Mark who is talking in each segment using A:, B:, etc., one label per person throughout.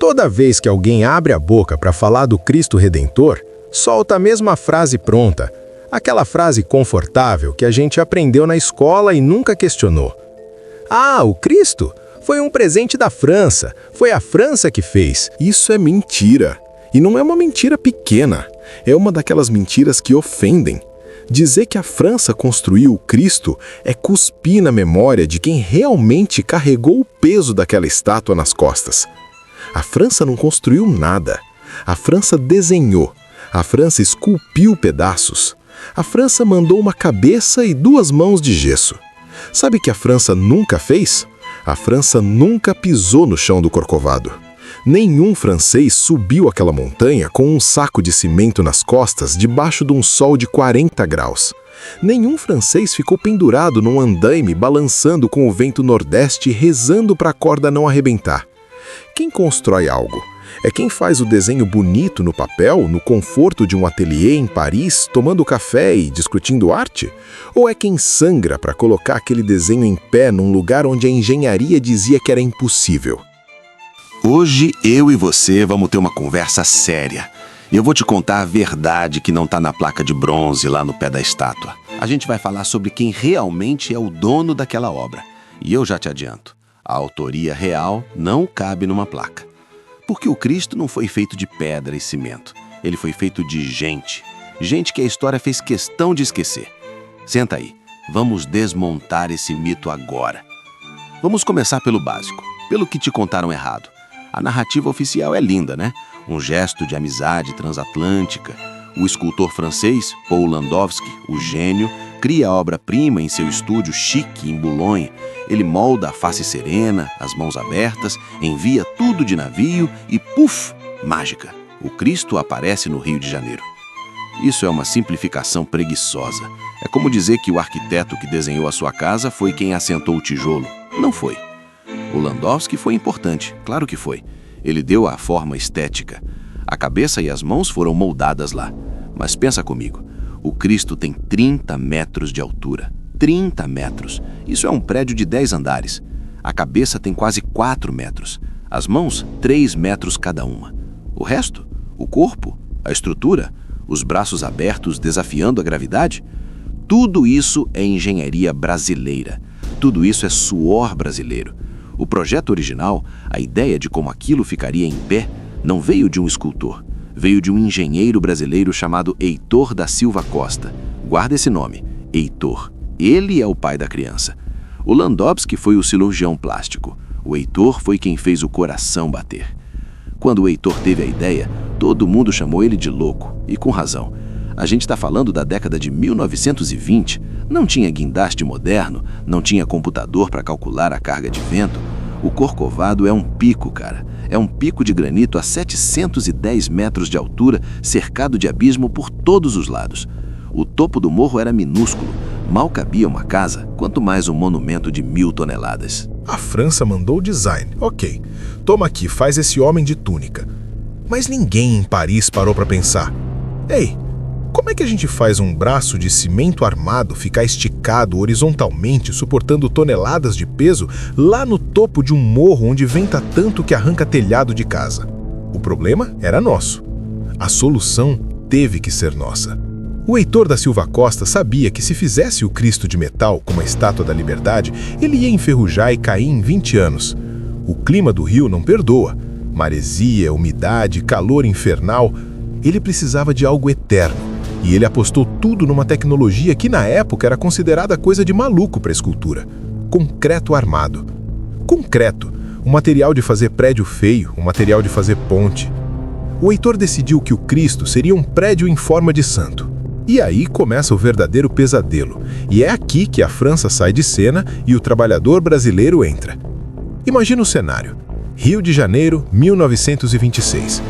A: Toda vez que alguém abre a boca para falar do Cristo Redentor, solta a mesma frase pronta, aquela frase confortável que a gente aprendeu na escola e nunca questionou. Ah, o Cristo foi um presente da França, foi a França que fez.
B: Isso é mentira. E não é uma mentira pequena, é uma daquelas mentiras que ofendem. Dizer que a França construiu o Cristo é cuspir na memória de quem realmente carregou o peso daquela estátua nas costas. A França não construiu nada. A França desenhou. A França esculpiu pedaços. A França mandou uma cabeça e 2 mãos de gesso. Sabe o que a França nunca fez? A França nunca pisou no chão do Corcovado. Nenhum francês subiu aquela montanha com um saco de cimento nas costas debaixo de um sol de 40 graus. Nenhum francês ficou pendurado num andaime balançando com o vento nordeste rezando para a corda não arrebentar. Quem constrói algo? É quem faz o desenho bonito no papel, no conforto de um ateliê em Paris, tomando café e discutindo arte? Ou é quem sangra para colocar aquele desenho em pé num lugar onde a engenharia dizia que era impossível?
C: Hoje, eu e você vamos ter uma conversa séria. Eu vou te contar a verdade que não está na placa de bronze lá no pé da estátua. A gente vai falar sobre quem realmente é o dono daquela obra. E eu já te adianto, a autoria real não cabe numa placa. Porque o Cristo não foi feito de pedra e cimento. Ele foi feito de gente. Gente que a história fez questão de esquecer. Senta aí, vamos desmontar esse mito agora. Vamos começar pelo básico, pelo que te contaram errado. A narrativa oficial é linda, né? Um gesto de amizade transatlântica. O escultor francês, Paul Landowski, o gênio, cria a obra-prima em seu estúdio chique em Boulogne. Ele molda a face serena, as mãos abertas, envia tudo de navio e, puf, mágica. O Cristo aparece no Rio de Janeiro. Isso é uma simplificação preguiçosa. É como dizer que o arquiteto que desenhou a sua casa foi quem assentou o tijolo. Não foi. O Landowski foi importante, claro que foi. Ele deu a forma estética. A cabeça e as mãos foram moldadas lá. Mas pensa comigo, o Cristo tem 30 metros de altura. 30 metros. Isso é um prédio de 10 andares. A cabeça tem quase 4 metros. As mãos, 3 metros cada uma. O resto? O corpo? A estrutura? Os braços abertos desafiando a gravidade? Tudo isso é engenharia brasileira. Tudo isso é suor brasileiro. O projeto original, a ideia de como aquilo ficaria em pé, não veio de um escultor. Veio de um engenheiro brasileiro chamado Heitor da Silva Costa. Guarda esse nome, Heitor. Ele é o pai da criança. O Landowski foi o cirurgião plástico. O Heitor foi quem fez o coração bater. Quando o Heitor teve a ideia, todo mundo chamou ele de louco, e com razão. A gente está falando da década de 1920, não tinha guindaste moderno, não tinha computador para calcular a carga de vento. O Corcovado é um pico, cara. É um pico de granito a 710 metros de altura, cercado de abismo por todos os lados. O topo do morro era minúsculo, mal cabia uma casa, quanto mais um monumento de 1000 toneladas.
A: A França mandou o design, ok. Toma aqui, faz esse homem de túnica. Mas ninguém em Paris parou para pensar. Ei, como é que a gente faz um braço de cimento armado ficar esticado horizontalmente, suportando toneladas de peso, lá no topo de um morro onde venta tanto que arranca telhado de casa? O problema era nosso. A solução teve que ser nossa. O Heitor da Silva Costa sabia que se fizesse o Cristo de metal, como a Estátua da Liberdade, ele ia enferrujar e cair em 20 anos. O clima do Rio não perdoa. Maresia, umidade, calor infernal. Ele precisava de algo eterno. E ele apostou tudo numa tecnologia que na época era considerada coisa de maluco para a escultura. Concreto armado. Concreto, um material de fazer prédio feio, um material de fazer ponte. O Heitor decidiu que o Cristo seria um prédio em forma de santo. E aí começa o verdadeiro pesadelo. E é aqui que a França sai de cena e o trabalhador brasileiro entra. Imagina o cenário. Rio de Janeiro, 1926.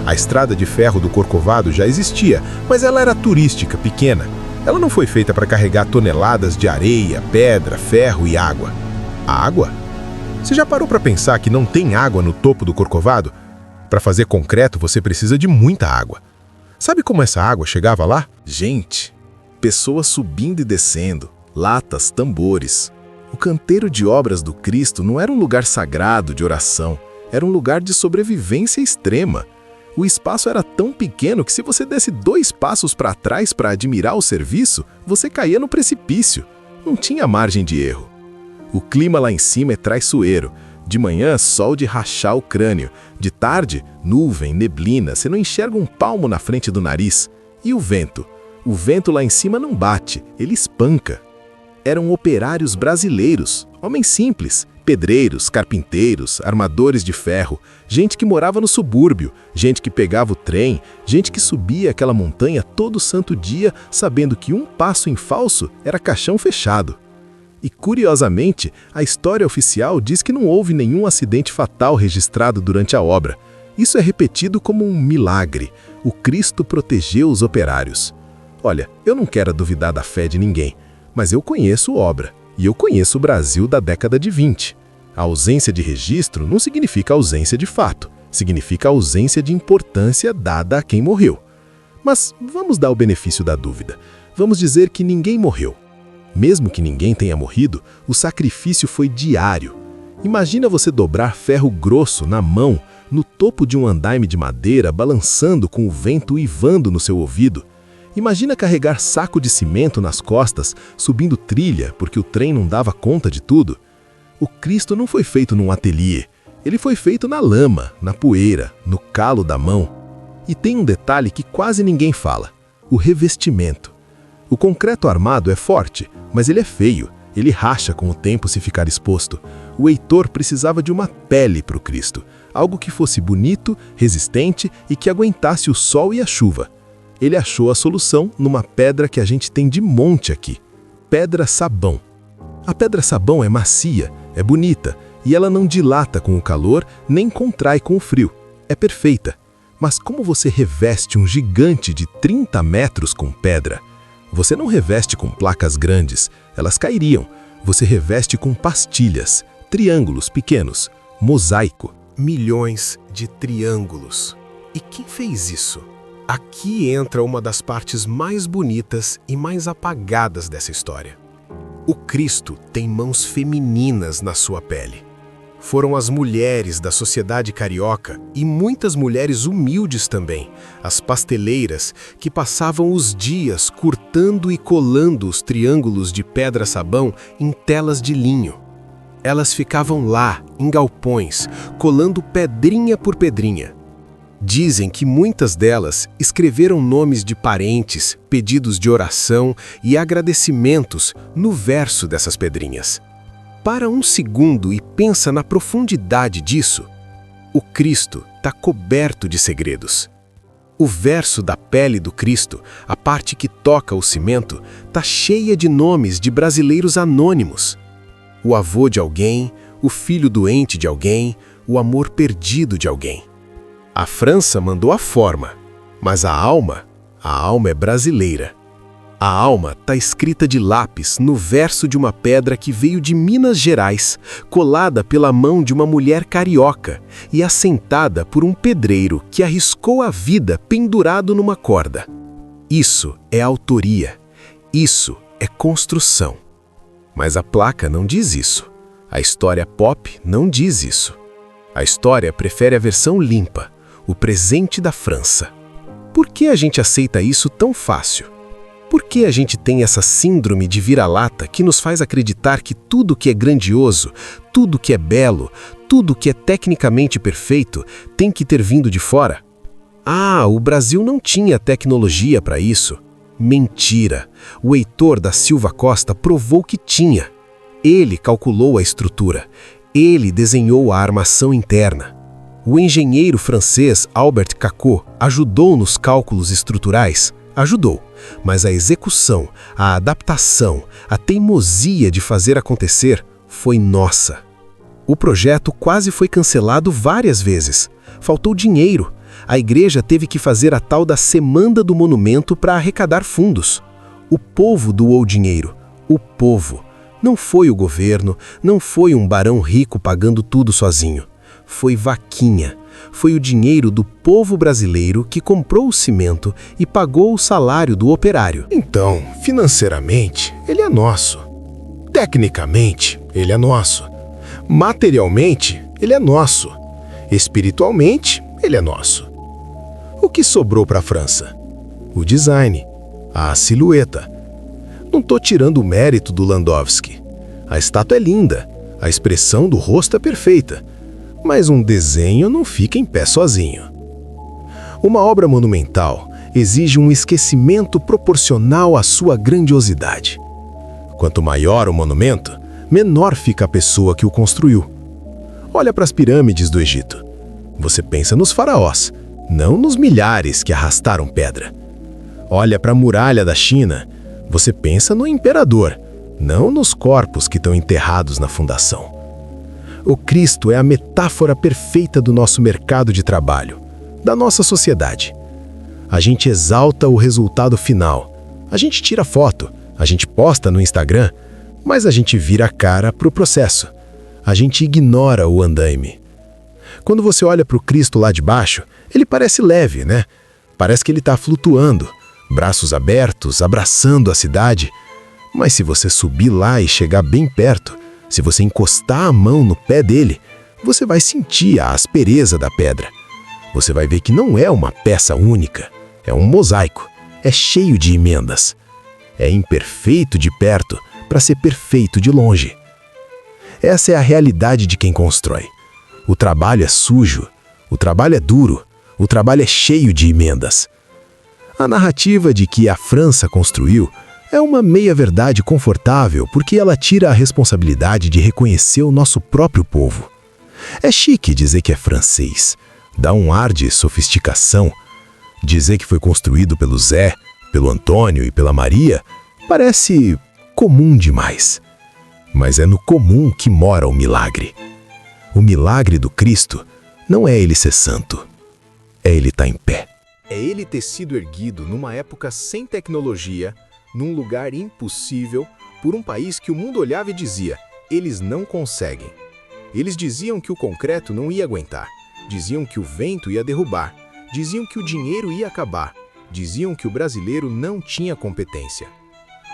A: A estrada de ferro do Corcovado já existia, mas ela era turística, pequena. Ela não foi feita para carregar toneladas de areia, pedra, ferro e água. A água? Você já parou para pensar que não tem água no topo do Corcovado? Para fazer concreto, você precisa de muita água. Sabe como essa água chegava lá?
B: Gente, pessoas subindo e descendo, latas, tambores. O canteiro de obras do Cristo não era um lugar sagrado de oração. Era um lugar de sobrevivência extrema. O espaço era tão pequeno que se você desse 2 passos para trás para admirar o serviço, você caía no precipício. Não tinha margem de erro. O clima lá em cima é traiçoeiro. De manhã, sol de rachar o crânio. De tarde, nuvem, neblina, você não enxerga um palmo na frente do nariz. E o vento? O vento lá em cima não bate, ele espanca. Eram operários brasileiros, homens simples, pedreiros, carpinteiros, armadores de ferro, gente que morava no subúrbio, gente que pegava o trem, gente que subia aquela montanha todo santo dia, sabendo que um passo em falso era caixão fechado. E, curiosamente, a história oficial diz que não houve nenhum acidente fatal registrado durante a obra. Isso é repetido como um milagre. O Cristo protegeu os operários. Olha, eu não quero duvidar da fé de ninguém, mas eu conheço obra, e eu conheço o Brasil da década de 20. A ausência de registro não significa ausência de fato, significa ausência de importância dada a quem morreu. Mas vamos dar o benefício da dúvida. Vamos dizer que ninguém morreu. Mesmo que ninguém tenha morrido, o sacrifício foi diário. Imagina você dobrar ferro grosso na mão, no topo de um andaime de madeira, balançando com o vento uivando no seu ouvido. Imagina carregar saco de cimento nas costas, subindo trilha, porque o trem não dava conta de tudo. O Cristo não foi feito num ateliê. Ele foi feito na lama, na poeira, no calo da mão. E tem um detalhe que quase ninguém fala: o revestimento. O concreto armado é forte, mas ele é feio. Ele racha com o tempo se ficar exposto. O Heitor precisava de uma pele para o Cristo, algo que fosse bonito, resistente e que aguentasse o sol e a chuva. Ele achou a solução numa pedra que a gente tem de monte aqui: pedra-sabão. A pedra-sabão é macia, é bonita, e ela não dilata com o calor nem contrai com o frio. É perfeita. Mas como você reveste um gigante de 30 metros com pedra? Você não reveste com placas grandes, elas cairiam. Você reveste com pastilhas, triângulos pequenos, mosaico.
A: Milhões de triângulos. E quem fez isso? Aqui entra uma das partes mais bonitas e mais apagadas dessa história. O Cristo tem mãos femininas na sua pele. Foram as mulheres da sociedade carioca e muitas mulheres humildes também, as pasteleiras, que passavam os dias cortando e colando os triângulos de pedra-sabão em telas de linho. Elas ficavam lá, em galpões, colando pedrinha por pedrinha. Dizem que muitas delas escreveram nomes de parentes, pedidos de oração e agradecimentos no verso dessas pedrinhas. Para um segundo e pensa na profundidade disso. O Cristo está coberto de segredos. O verso da pele do Cristo, a parte que toca o cimento, está cheia de nomes de brasileiros anônimos. O avô de alguém, o filho doente de alguém, o amor perdido de alguém. A França mandou a forma, mas a alma é brasileira. A alma está escrita de lápis no verso de uma pedra que veio de Minas Gerais, colada pela mão de uma mulher carioca e assentada por um pedreiro que arriscou a vida pendurado numa corda. Isso é autoria. Isso é construção. Mas a placa não diz isso. A história pop não diz isso. A história prefere a versão limpa, o presente da França. Por que a gente aceita isso tão fácil? Por que a gente tem essa síndrome de vira-lata que nos faz acreditar que tudo que é grandioso, tudo que é belo, tudo que é tecnicamente perfeito tem que ter vindo de fora? Ah, o Brasil não tinha tecnologia para isso. Mentira! O Heitor da Silva Costa provou que tinha. Ele calculou a estrutura. Ele desenhou a armação interna. O engenheiro francês Albert Cacot ajudou nos cálculos estruturais. Ajudou, mas a execução, a adaptação, a teimosia de fazer acontecer foi nossa. O projeto quase foi cancelado várias vezes. Faltou dinheiro. A igreja teve que fazer a tal da Semana do Monumento para arrecadar fundos. O povo doou dinheiro. O povo. Não foi o governo, não foi um barão rico pagando tudo sozinho. Foi vaquinha. Foi o dinheiro do povo brasileiro que comprou o cimento e pagou o salário do operário.
B: Então, financeiramente, ele é nosso. Tecnicamente, ele é nosso. Materialmente, ele é nosso.
A: Espiritualmente, ele é nosso. O que sobrou para a França? O design, a silhueta. Não estou tirando o mérito do Landowski. A estátua é linda, a expressão do rosto é perfeita, mas um desenho não fica em pé sozinho. Uma obra monumental exige um esquecimento proporcional à sua grandiosidade. Quanto maior o monumento, menor fica a pessoa que o construiu. Olha para as pirâmides do Egito. Você pensa nos faraós, não nos milhares que arrastaram pedra. Olha para a muralha da China. Você pensa no imperador, não nos corpos que estão enterrados na fundação. O Cristo é a metáfora perfeita do nosso mercado de trabalho, da nossa sociedade. A gente exalta o resultado final. A gente tira foto, a gente posta no Instagram, mas a gente vira a cara para o processo. A gente ignora o andaime. Quando você olha para o Cristo lá de baixo, ele parece leve, né? Parece que ele está flutuando, braços abertos, abraçando a cidade. Mas se você subir lá e chegar bem perto, se você encostar a mão no pé dele, você vai sentir a aspereza da pedra. Você vai ver que não é uma peça única, é um mosaico, é cheio de emendas. É imperfeito de perto para ser perfeito de longe. Essa é a realidade de quem constrói. O trabalho é sujo, o trabalho é duro, o trabalho é cheio de emendas. A narrativa de que a França construiu é uma meia-verdade confortável porque ela tira a responsabilidade de reconhecer o nosso próprio povo. É chique dizer que é francês, dá um ar de sofisticação. Dizer que foi construído pelo Zé, pelo Antônio e pela Maria parece comum demais. Mas é no comum que mora o milagre. O milagre do Cristo não é ele ser santo, é ele estar em pé. É ele ter sido erguido numa época sem tecnologia, num lugar impossível, por um país que o mundo olhava e dizia, eles não conseguem. Eles diziam que o concreto não ia aguentar, diziam que o vento ia derrubar, diziam que o dinheiro ia acabar, diziam que o brasileiro não tinha competência.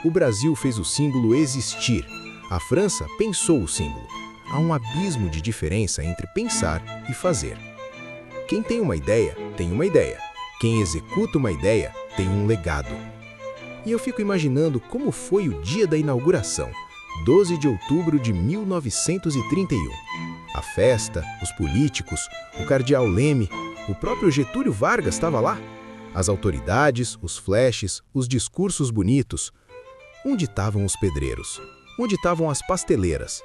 A: O Brasil fez o símbolo existir, a França pensou o símbolo. Há um abismo de diferença entre pensar e fazer. Quem tem uma ideia, tem uma ideia. Quem executa uma ideia, tem um legado. E eu fico imaginando como foi o dia da inauguração, 12 de outubro de 1931. A festa, os políticos, o cardeal Leme, o próprio Getúlio Vargas estava lá. As autoridades, os flashes, os discursos bonitos. Onde estavam os pedreiros? Onde estavam as pasteleiras?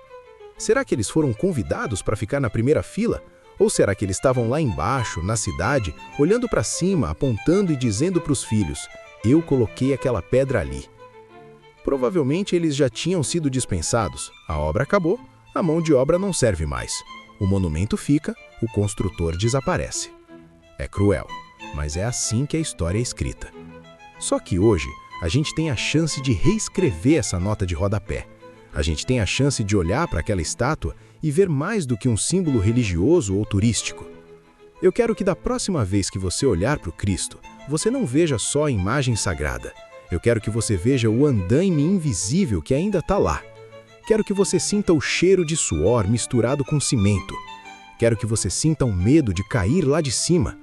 A: Será que eles foram convidados para ficar na primeira fila? Ou será que eles estavam lá embaixo, na cidade, olhando para cima, apontando e dizendo para os filhos, eu coloquei aquela pedra ali? Provavelmente eles já tinham sido dispensados, a obra acabou, a mão de obra não serve mais. O monumento fica, o construtor desaparece. É cruel, mas é assim que a história é escrita. Só que hoje, a gente tem a chance de reescrever essa nota de rodapé. A gente tem a chance de olhar para aquela estátua e ver mais do que um símbolo religioso ou turístico. Eu quero que da próxima vez que você olhar para o Cristo, você não veja só a imagem sagrada. Eu quero que você veja o andaime invisível que ainda está lá. Quero que você sinta o cheiro de suor misturado com cimento. Quero que você sinta o medo de cair lá de cima.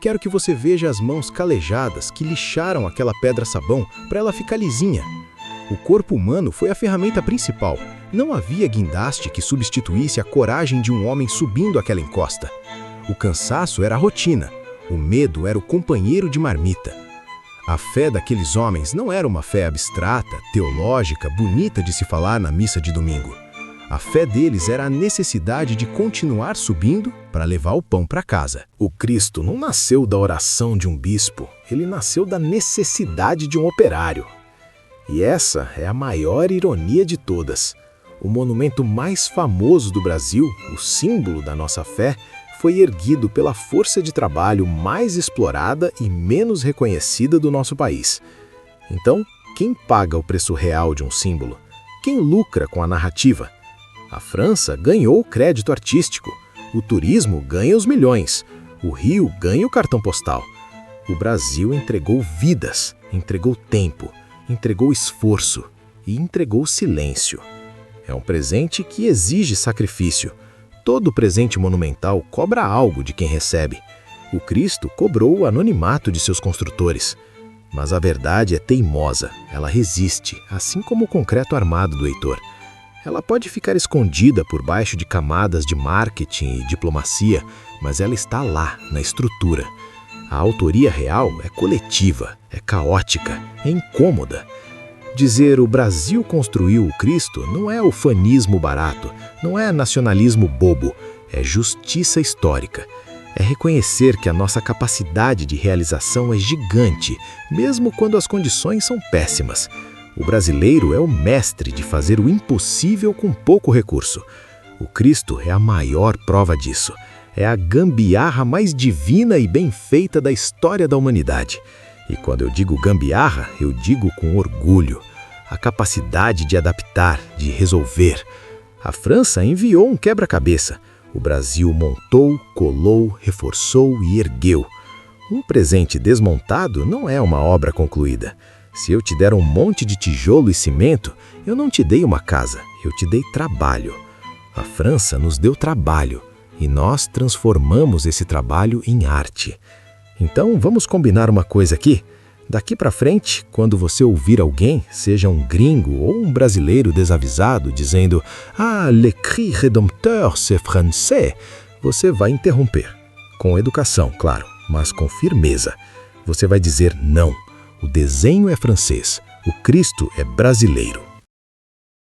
A: Quero que você veja as mãos calejadas que lixaram aquela pedra-sabão para ela ficar lisinha. O corpo humano foi a ferramenta principal. Não havia guindaste que substituísse a coragem de um homem subindo aquela encosta. O cansaço era a rotina. O medo era o companheiro de marmita. A fé daqueles homens não era uma fé abstrata, teológica, bonita de se falar na missa de domingo. A fé deles era a necessidade de continuar subindo para levar o pão para casa. O Cristo não nasceu da oração de um bispo, ele nasceu da necessidade de um operário. E essa é a maior ironia de todas. O monumento mais famoso do Brasil, o símbolo da nossa fé, foi erguido pela força de trabalho mais explorada e menos reconhecida do nosso país. Então, quem paga o preço real de um símbolo? Quem lucra com a narrativa? A França ganhou o crédito artístico, o turismo ganha os milhões, o Rio ganha o cartão postal. O Brasil entregou vidas, entregou tempo, entregou esforço e entregou silêncio. É um presente que exige sacrifício.
B: Todo presente monumental cobra algo de quem recebe. O Cristo cobrou o anonimato de seus construtores. Mas a verdade é teimosa, ela resiste, assim como o concreto armado do Heitor. Ela pode ficar escondida por baixo de camadas de marketing e diplomacia, mas ela está lá, na estrutura. A autoria real é coletiva, é caótica, é incômoda. Dizer o Brasil construiu o Cristo não é ufanismo barato, não é nacionalismo bobo, é justiça histórica. É reconhecer que a nossa capacidade de realização é gigante, mesmo quando as condições são péssimas. O brasileiro é o mestre de fazer o impossível com pouco recurso. O Cristo é a maior prova disso. É a gambiarra mais divina e bem feita da história da humanidade. E quando eu digo gambiarra, eu digo com orgulho. A capacidade de adaptar, de resolver. A França enviou um quebra-cabeça. O Brasil montou, colou, reforçou e ergueu. Um presente desmontado não é uma obra concluída. Se eu te der um monte de tijolo e cimento, eu não te dei uma casa, eu te dei trabalho. A França nos deu trabalho e nós transformamos esse trabalho em arte. Então vamos combinar uma coisa aqui? Daqui para frente, quando você ouvir alguém, seja um gringo ou um brasileiro desavisado, dizendo «Ah, le cri rédempteur, c'est français», você vai interromper. Com educação, claro, mas com firmeza. Você vai dizer «não». O desenho é francês, o Cristo é brasileiro.